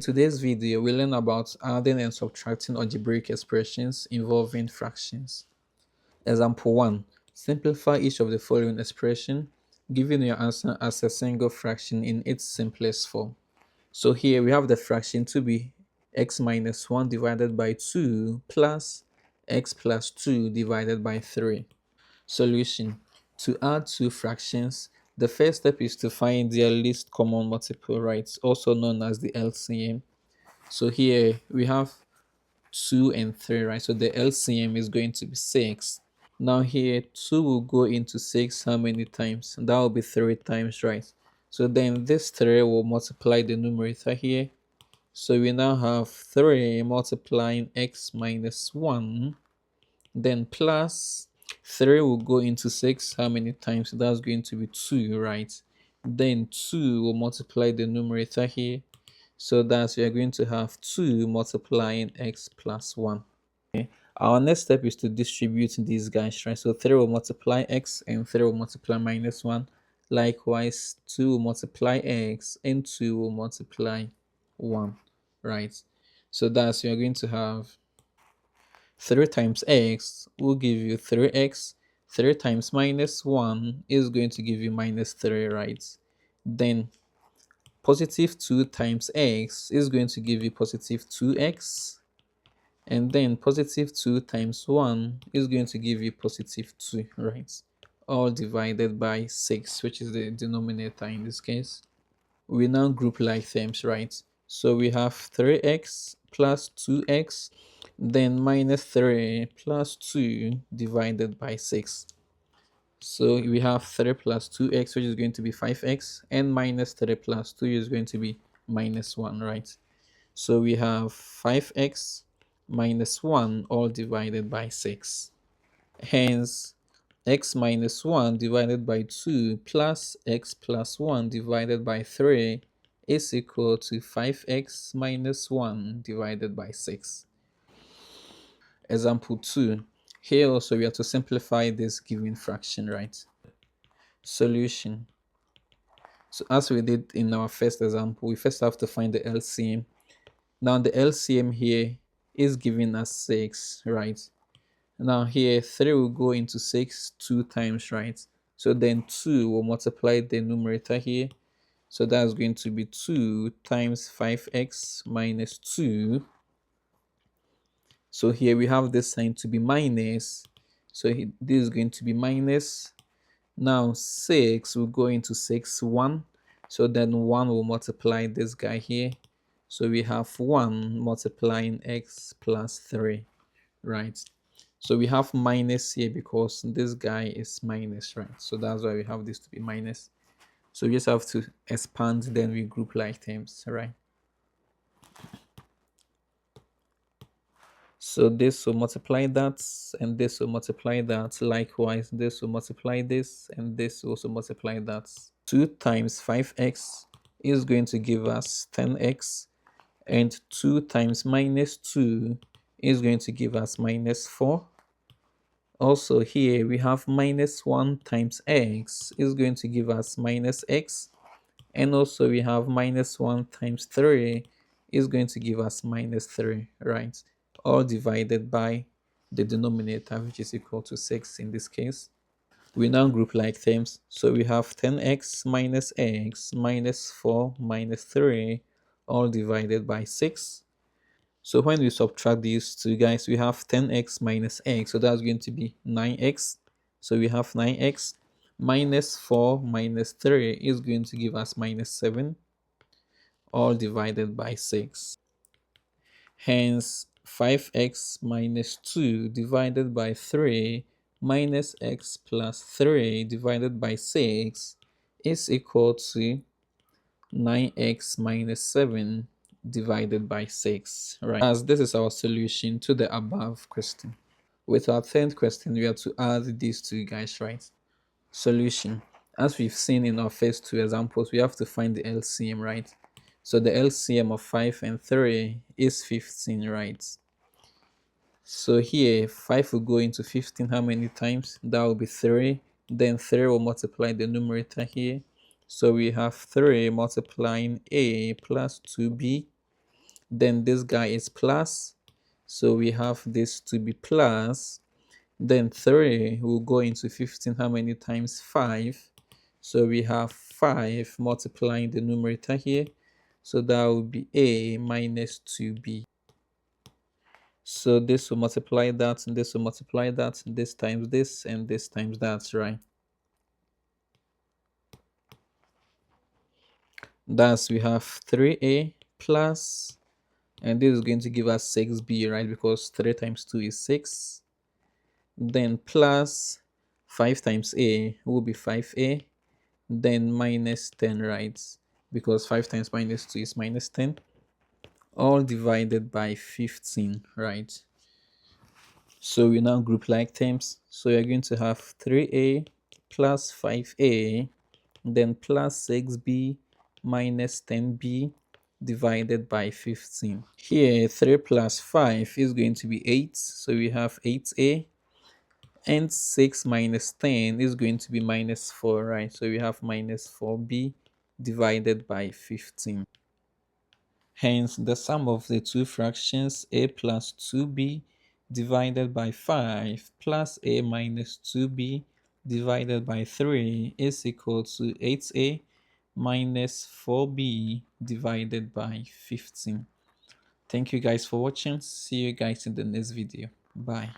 Today's video, we learn about adding and subtracting algebraic expressions involving fractions. Example 1. Simplify each of the following expression, giving your answer as a single fraction in its simplest form. So here we have the fraction to be x minus 1 divided by 2 plus x plus 2 divided by 3. Solution. To add two fractions, the first step is to find their least common multiple, right? Also known as the LCM. So here we have 2 and 3, right? So the LCM is going to be 6. Now here 2 will go into 6 how many times? That will be 3 times, right? So then this 3 will multiply the numerator here. So we now have 3 multiplying x minus 1, then plus 3 will go into 6 how many times? That's going to be 2, right? Then 2 will multiply the numerator here. So that's we are going to have 2 multiplying x plus 1. Okay. Our next step is to distribute these guys, right? So 3 will multiply x and 3 will multiply minus 1. Likewise, 2 will multiply x and 2 will multiply 1, right? So that's we are going to have 3 times x will give you 3x. 3 times minus 1 is going to give you minus 3, right? Then positive 2 times x is going to give you positive 2x. And then positive 2 times 1 is going to give you positive 2, right? All divided by 6, which is the denominator in this case. We now group like terms, right? So we have 3x plus 2x, then minus 3 plus 2 divided by 6. So we have 3 plus 2x, which is going to be 5x, and minus 3 plus 2 is going to be minus 1, right? So we have 5x minus 1 all divided by 6. Hence, x minus 1 divided by 2 plus x plus 1 divided by 3 is equal to 5x minus 1 divided by 6. Example 2. Here also we have to simplify this given fraction, right? Solution. So as we did in our first example, we first have to find the LCM. Now the LCM here is giving us 6, right? Now here 3 will go into 6 2 times, right? So then 2 will multiply the numerator here. So that's going to be 2 times 5x minus 2. So here we have this sign to be minus. So this is going to be minus. Now 6 will go into 6 1. So then 1 will multiply this guy here. So we have 1 multiplying x plus 3, right? So we have minus here because this guy is minus, right? So that's why we have this to be minus. So we just have to expand, then we group like terms, right? So this will multiply that, and this will multiply that. Likewise, this will multiply this, and this will also multiply that. 2 times 5x is going to give us 10x, and 2 times minus 2 is going to give us minus 4. Also here we have minus 1 times x is going to give us minus x, and also we have minus 1 times 3 is going to give us minus 3, right? All divided by the denominator, which is equal to 6 in this case. We now group like terms. So we have 10x minus x minus 4 minus 3 all divided by 6. So when we subtract these two guys, we have 10x minus x. So that's going to be 9x. So we have 9x minus 4 minus 3 is going to give us minus 7 all divided by 6. Hence, 5x minus 2 divided by 3 minus x plus 3 divided by 6 is equal to 9x minus 7 divided by 6, right? As this is our solution to the above question. With our third question, we have to add these two guys, right? Solution. As we've seen in our first two examples, we have to find the LCM, right? So the LCM of 5 and 3 is 15, right? So here 5 will go into 15 how many times? That will be 3. Then 3 will multiply the numerator here. So we have 3 multiplying a plus 2b. Then this guy is plus, so we have this to be plus. Then 3 will go into 15 how many times? 5. So we have 5 multiplying the numerator here. So that will be a minus 2b. So this will multiply that, and this will multiply that, this times this, and this times that, right? Thus we have 3a plus, and this is going to give us 6b, right? Because 3 times 2 is 6. Then plus 5 times a will be 5a. Then minus 10, right? Because 5 times minus 2 is minus 10. All divided by 15, right? So we now group like terms. So you're going to have 3a plus 5a, then plus 6b minus 10b divided by 15. Here, 3 plus 5 is going to be 8. So we have 8a, and 6 minus 10 is going to be minus 4, right? So we have minus 4b divided by 15. Hence, the sum of the two fractions a plus 2b divided by 5 plus a minus 2b divided by 3 is equal to 8a minus 4b divided by 15. Thank you guys for watching. See you guys in the next video. Bye.